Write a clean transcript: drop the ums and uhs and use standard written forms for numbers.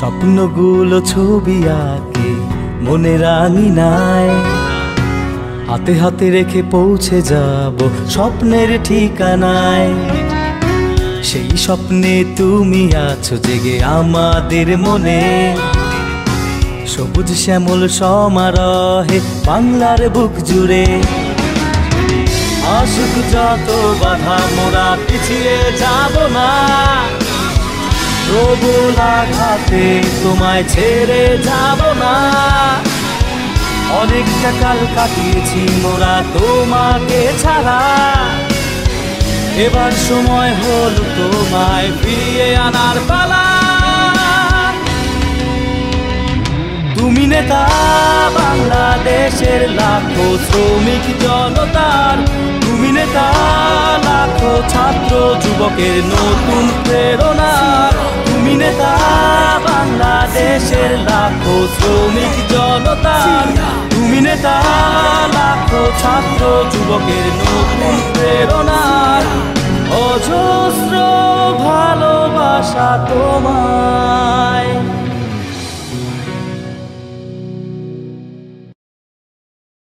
স্বপ্নগুলো ছবি আঁকে মনে রাঙিনায়, হাতে হাতে রেখে পৌঁছে যাব স্বপ্নের ঠিকানায়। সেই স্বপ্নে তুমি আছো জেগে আমাদের মনে, সবুজ শ্যামল সমারোহে বাংলার বুক জুড়ে। আসুক যত বাধা মোরা পিছিয়ে যাব না, প্রবল আঘাতে তোমায় ছেড়ে যাব না। অনেকটা কাল কাটিয়েছি মোরা তোমাকে ছাড়া, এবার সময় হলো তোমায় ফিরিয়ে আনার পালা। তুমি নেতা বাংলাদেশের লাখো শ্রমিক জনতার, তুমি নেতা লাখো ছাত্র যুবকের নতুন প্রেরণার। তুমি নেতা বাংলাদেশের লাখো শ্রমিক জনতার, তুমি নেতা লাখো ছাত্র যুবকের নতুন